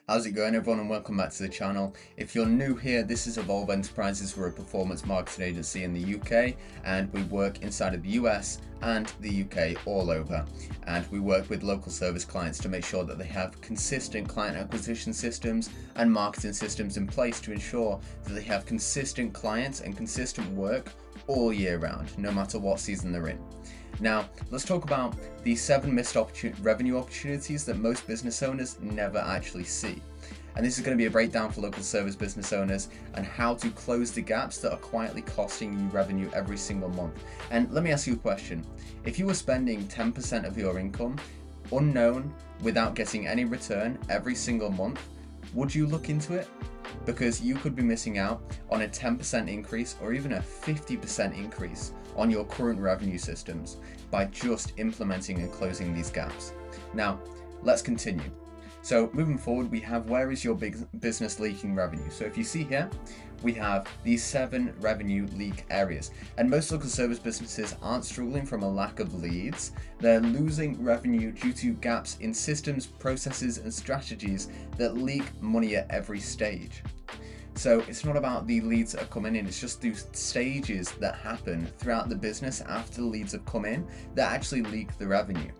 How's it going, everyone, and welcome back to the channel. If you're new here, this is Evolve Enterprises. We're a performance marketing agency in the UK, and we work inside of the US and the UK all over. And we work with local service clients to make sure that they have consistent client acquisition systems and marketing systems in place to ensure that they have consistent clients and consistent work all year round, no matter what season they're in. Now, let's talk about the 7 missed revenue opportunities that most business owners never actually see. And this is going to be a breakdown for local service business owners and how to close the gaps that are quietly costing you revenue every single month. And let me ask you a question. If you were spending 10% of your income unknown without getting any return every single month, would you look into it? Because you could be missing out on a 10% increase or even a 50% increase on your current revenue systems by just implementing and closing these gaps. Now, let's continue. So moving forward, we have where is your big business leaking revenue. So if you see here, we have these 7 revenue leak areas, and most local service businesses aren't struggling from a lack of leads. They're losing revenue due to gaps in systems, processes, and strategies that leak money at every stage. So it's not about the leads that are coming in, it's just those stages that happen throughout the business after the leads have come in that actually leak the revenue.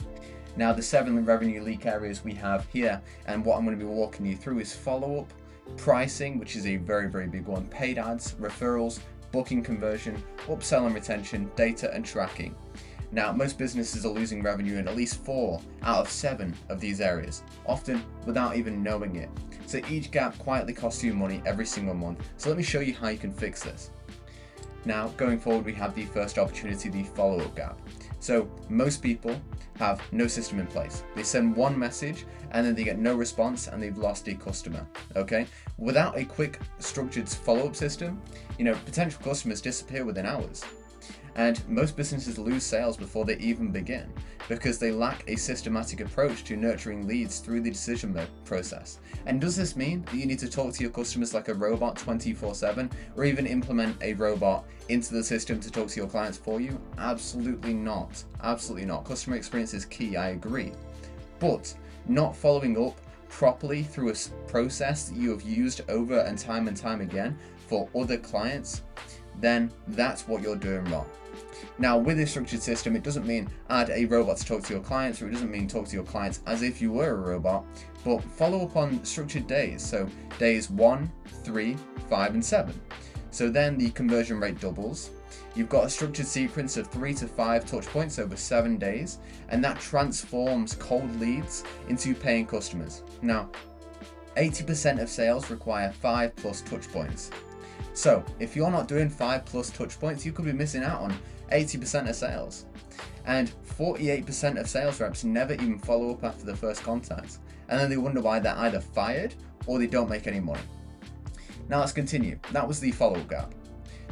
Now, the 7 revenue leak areas we have here, and what I'm going to be walking you through is follow-up, pricing, which is a very, very big one, paid ads, referrals, booking conversion, upsell and retention, data and tracking. Now, most businesses are losing revenue in at least 4 out of 7 of these areas, often without even knowing it. So each gap quietly costs you money every single month. So let me show you how you can fix this. Now, going forward, we have the first opportunity, the follow-up gap. So most people have no system in place. They send one message and then they get no response and they've lost a customer, okay? Without a quick structured follow-up system, potential customers disappear within hours. And most businesses lose sales before they even begin because they lack a systematic approach to nurturing leads through the decision process. And does this mean that you need to talk to your customers like a robot 24/7 or even implement a robot into the system to talk to your clients for you? Absolutely not. Absolutely not. Customer experience is key, I agree. But not following up properly through a process that you have used over and time again for other clients, then that's what you're doing wrong. Now, with a structured system, it doesn't mean add a robot to talk to your clients, or it doesn't mean talk to your clients as if you were a robot, but follow up on structured days. So days 1, 3, 5, and 7. So then the conversion rate doubles. You've got a structured sequence of 3 to 5 touch points over 7 days, and that transforms cold leads into paying customers. Now, 80% of sales require 5+ touch points. So if you're not doing 5+ touch points, you could be missing out on 80% of sales. And 48% of sales reps never even follow up after the first contact. And then they wonder why they're either fired or they don't make any money. Now let's continue. That was the follow-up gap.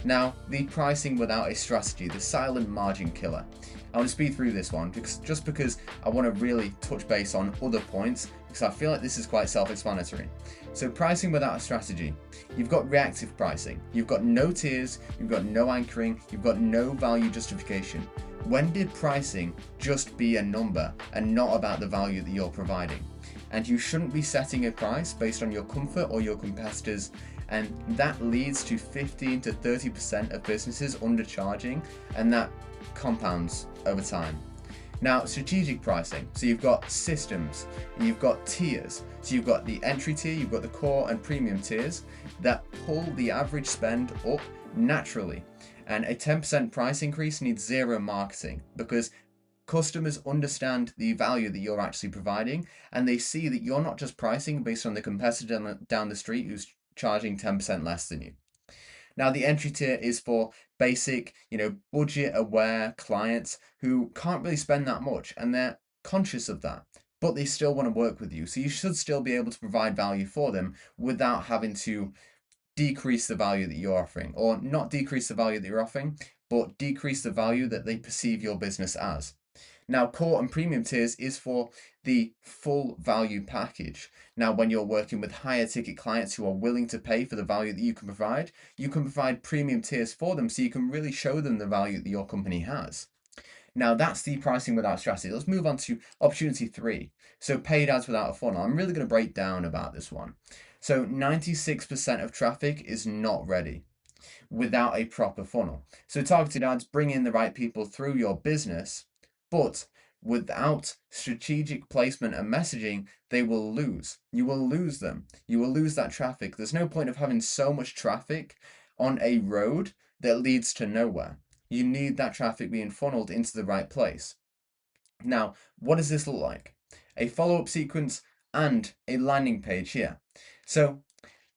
Now, the pricing without a strategy, the silent margin killer. I want to speed through this one because I want to really touch base on other points because I feel like this is quite self-explanatory. So pricing without a strategy. You've got reactive pricing. You've got no tiers, you've got no anchoring, you've got no value justification. When did pricing just be a number and not about the value that you're providing? And you shouldn't be setting a price based on your comfort or your competitors, and that leads to 15 to 30% of businesses undercharging, and that compounds over time. Now, strategic pricing. So you've got systems, you've got tiers. So you've got the entry tier, you've got the core and premium tiers that pull the average spend up naturally. And a 10% price increase needs 0 marketing because customers understand the value that you're actually providing, and they see that you're not just pricing based on the competitor down the street who's charging 10% less than you. Now, the entry tier is for basic, budget aware clients who can't really spend that much and they're conscious of that, but they still want to work with you. So you should still be able to provide value for them without having to decrease the value that you're offering, or not decrease the value that you're offering, but decrease the value that they perceive your business as. Now, core and premium tiers is for the full value package. Now, when you're working with higher ticket clients who are willing to pay for the value that you can provide premium tiers for them so you can really show them the value that your company has. Now that's the pricing without strategy. Let's move on to opportunity 3. So paid ads without a funnel. I'm really going to break down about this one. So 96% of traffic is not ready without a proper funnel. So targeted ads bring in the right people through your business, but without strategic placement and messaging, they will lose. You will lose them. You will lose that traffic. There's no point of having so much traffic on a road that leads to nowhere. You need that traffic being funneled into the right place. Now, what does this look like? A follow-up sequence and a landing page here. So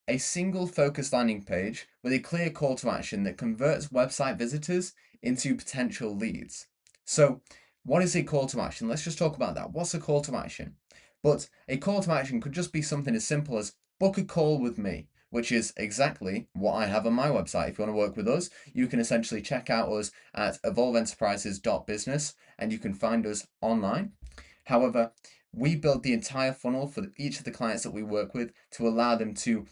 a single focused landing page with a clear call to action that converts website visitors into potential leads. So, what is a call to action? Let's just talk about that. What's a call to action? But a call to action could just be something as simple as book a call with me, which is exactly what I have on my website. If you want to work with us, you can essentially check out us at evolventerprises.business and you can find us online. However, we build the entire funnel for each of the clients that we work with to allow them to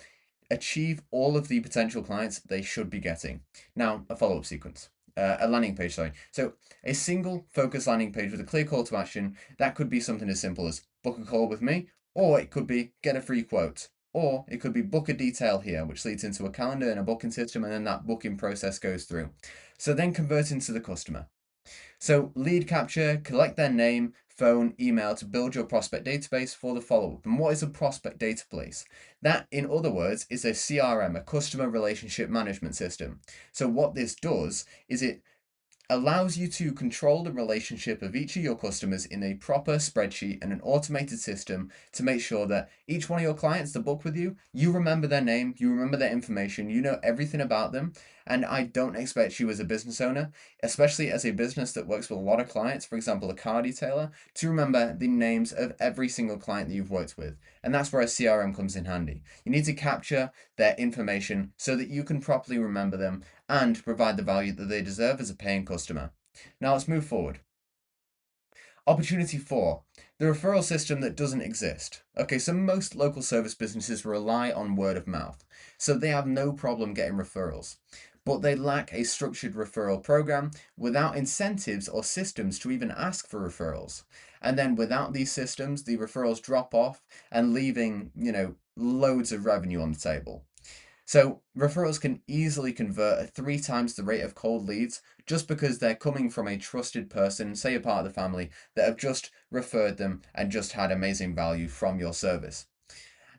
achieve all of the potential clients they should be getting. Now, a follow-up sequence. A landing page, sorry. So a single focus landing page with a clear call to action, that could be something as simple as book a call with me, or it could be get a free quote, or it could be book a detail here, which leads into a calendar and a booking system, and then that booking process goes through. So then converting to the customer. So lead capture, collect their name, phone, email to build your prospect database for the follow-up. And what is a prospect database? That, in other words, is a CRM, a customer relationship management system. So what this does is it allows you to control the relationship of each of your customers in a proper spreadsheet and an automated system to make sure that each one of your clients that book with you, you remember their name, you remember their information, you know everything about them. And I don't expect you as a business owner, especially as a business that works with a lot of clients, for example, a car detailer, to remember the names of every single client that you've worked with. And that's where a CRM comes in handy. You need to capture their information so that you can properly remember them and provide the value that they deserve as a paying customer. Now let's move forward. Opportunity 4, the referral system that doesn't exist. Okay, so most local service businesses rely on word of mouth, so they have no problem getting referrals. But they lack a structured referral program without incentives or systems to even ask for referrals. And then without these systems, the referrals drop off and leaving, loads of revenue on the table. So referrals can easily convert at 3 times the rate of cold leads just because they're coming from a trusted person, say a part of the family, that have just referred them and just had amazing value from your service.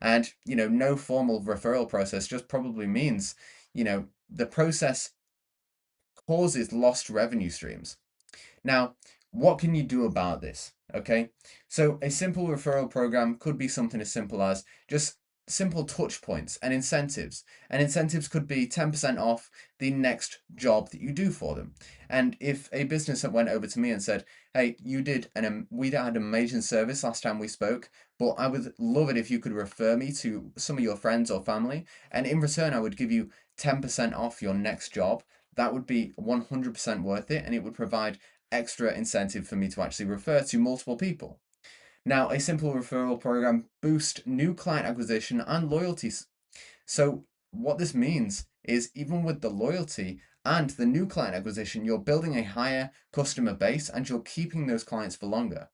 And, no formal referral process just probably means, the process causes lost revenue streams. Now, what can you do about this? Okay, so a simple referral program could be something as simple as just simple touch points and incentives. And incentives could be 10% off the next job that you do for them. And if a business went over to me and said, "Hey, we had an amazing service last time we spoke, but I would love it if you could refer me to some of your friends or family, and in return, I would give you 10% off your next job." That would be 100% worth it, and it would provide extra incentive for me to actually refer to multiple people. Now, a simple referral program boosts new client acquisition and loyalty. So, what this means is even with the loyalty and the new client acquisition, you're building a higher customer base and you're keeping those clients for longer.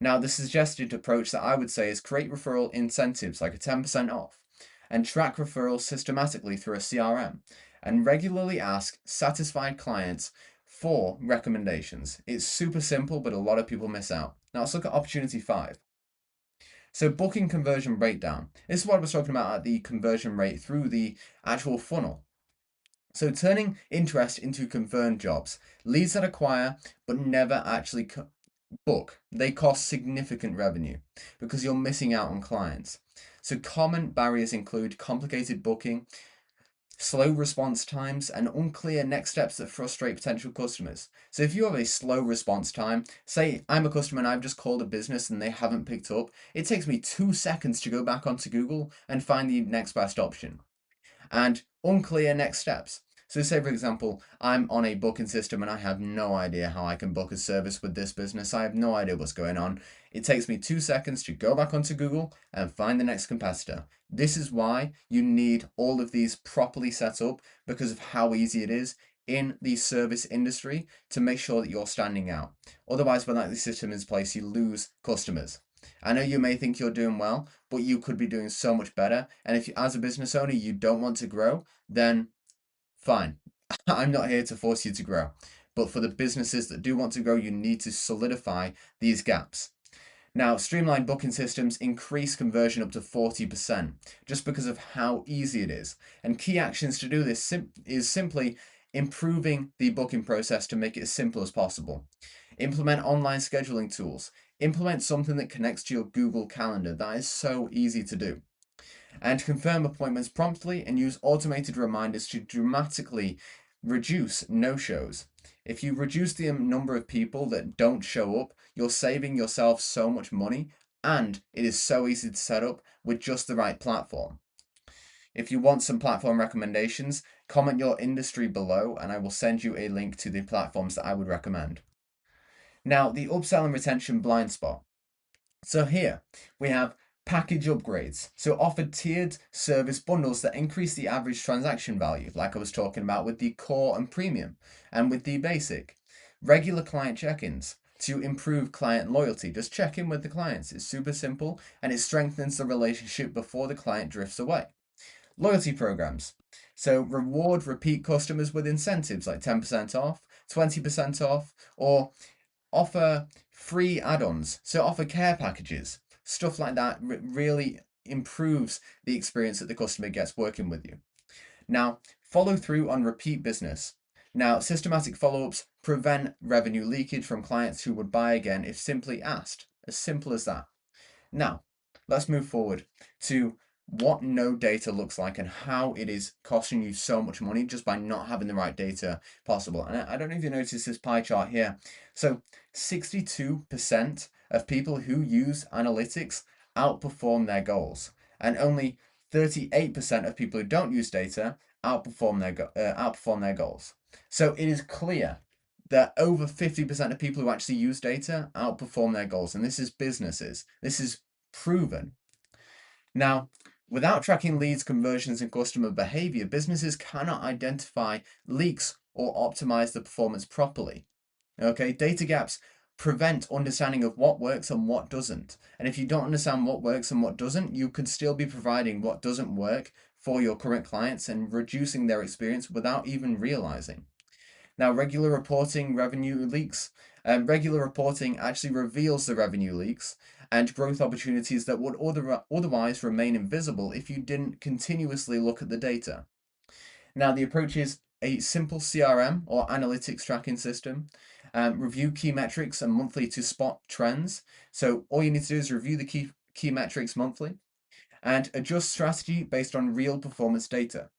Now, the suggested approach that I would say is create referral incentives like a 10% off and track referrals systematically through a CRM and regularly ask satisfied clients for recommendations. It's super simple, but a lot of people miss out. Now, let's look at opportunity 5. So, booking conversion breakdown. This is what I was talking about at the conversion rate through the actual funnel. So, turning interest into confirmed jobs, leads that acquire but never actually book, they cost significant revenue because you're missing out on clients. So common barriers include complicated booking, slow response times, and unclear next steps that frustrate potential customers. So if you have a slow response time, say I'm a customer and I've just called a business and they haven't picked up, it takes me 2 seconds to go back onto Google and find the next best option. And unclear next steps. So say for example, I'm on a booking system and I have no idea how I can book a service with this business. I have no idea what's going on. It takes me 2 seconds to go back onto Google and find the next competitor. This is why you need all of these properly set up because of how easy it is. in the service industry to make sure that you're standing out. Otherwise, without the system in place, you lose customers. I know you may think you're doing well, but you could be doing so much better. And if you, as a business owner, you don't want to grow, then fine. I'm not here to force you to grow. But for the businesses that do want to grow, you need to solidify these gaps. Now, streamlined booking systems increase conversion up to 40% just because of how easy it is. And key actions to do this is simply improving the booking process to make it as simple as possible. Implement online scheduling tools. Implement something that connects to your Google Calendar. That is so easy to do. And confirm appointments promptly and use automated reminders to dramatically reduce no-shows. If you reduce the number of people that don't show up, you're saving yourself so much money, and it is so easy to set up with just the right platform. If you want some platform recommendations, comment your industry below and I will send you a link to the platforms that I would recommend. Now, the upsell and retention blind spot. So here we have package upgrades. So offer tiered service bundles that increase the average transaction value, like I was talking about with the core and premium and with the basic. Regular client check-ins to improve client loyalty. Just check in with the clients. It's super simple and it strengthens the relationship before the client drifts away. Loyalty programs. So reward repeat customers with incentives like 10% off, 20% off, or offer free add-ons. So offer care packages, stuff like that really improves the experience that the customer gets working with you. Now, follow through on repeat business. Now, systematic follow-ups prevent revenue leakage from clients who would buy again if simply asked. As simple as that. Now, let's move forward to what no data looks like and how it is costing you so much money just by not having the right data possible. And I don't know if you notice this pie chart here. So 62% of people who use analytics outperform their goals, and only 38% of people who don't use data outperform their goals. So it is clear that over 50% of people who actually use data outperform their goals. And this is businesses. This is proven. Now, without tracking leads, conversions, and customer behavior, businesses cannot identify leaks or optimize the performance properly. Okay, data gaps prevent understanding of what works and what doesn't. And if you don't understand what works and what doesn't, you could still be providing what doesn't work for your current clients and reducing their experience without even realizing. Now, regular reporting revenue leaks. Regular reporting actually reveals the revenue leaks and growth opportunities that would otherwise remain invisible if you didn't continuously look at the data. Now, the approach is a simple CRM or analytics tracking system. Review key metrics and monthly to spot trends. So all you need to do is review the key metrics monthly and adjust strategy based on real performance data.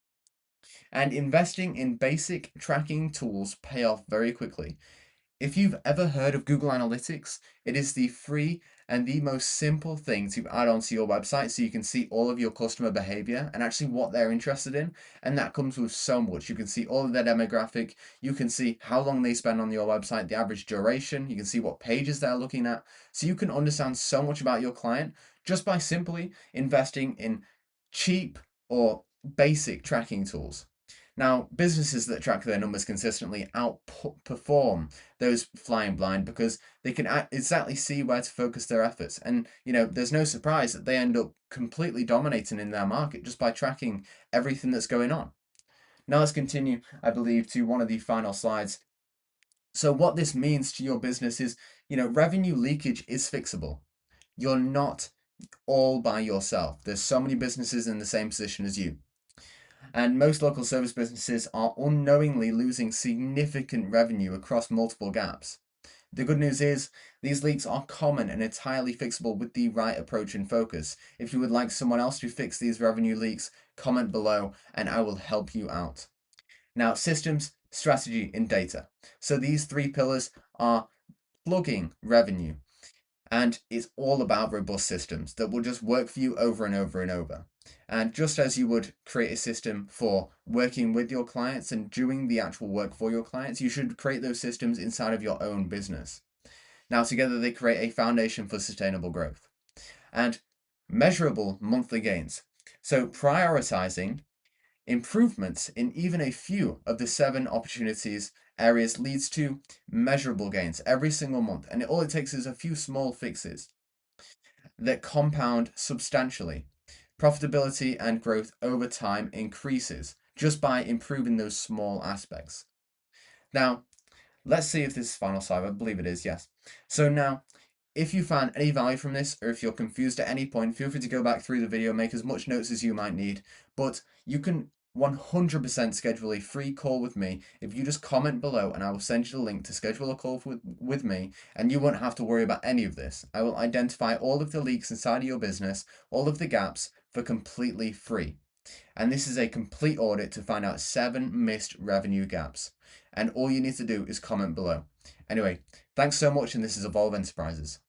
And investing in basic tracking tools pay off very quickly. If you've ever heard of Google Analytics, it is the free and the most simple thing to add onto your website so you can see all of your customer behavior and actually what they're interested in. And that comes with so much. You can see all of their demographic, you can see how long they spend on your website, the average duration, you can see what pages they're looking at. So you can understand so much about your client just by simply investing in cheap or basic tracking tools. Now, businesses that track their numbers consistently outperform those flying blind because they can exactly see where to focus their efforts. And, there's no surprise that they end up completely dominating in their market just by tracking everything that's going on. Now, let's continue, I believe, to one of the final slides. So, what this means to your business is, revenue leakage is fixable. You're not all by yourself. There's so many businesses in the same position as you. And most local service businesses are unknowingly losing significant revenue across multiple gaps. The good news is these leaks are common and entirely fixable with the right approach and focus. If you would like someone else to fix these revenue leaks, comment below and I will help you out. Now, systems, strategy, and data. So these three pillars are plugging revenue, and it's all about robust systems that will just work for you over and over and over. And just as you would create a system for working with your clients and doing the actual work for your clients, you should create those systems inside of your own business. Now, together they create a foundation for sustainable growth and measurable monthly gains. So prioritizing Improvements in even a few of the 7 opportunities areas leads to measurable gains every single month, and all it takes is a few small fixes that compound substantially. Profitability and growth over time increases just by improving those small aspects. Now, let's see if this is final slide. I believe it is, yes. So now, if you found any value from this, or if you're confused at any point, feel free to go back through the video, make as much notes as you might need, but you can 100% schedule a free call with me if you just comment below, and I will send you the link to schedule a call with me, and you won't have to worry about any of this. I will identify all of the leaks inside of your business, all of the gaps, for completely free. And this is a complete audit to find out 7 missed revenue gaps. And all you need to do is comment below. Anyway, thanks so much, and this is Evolve Enterprises.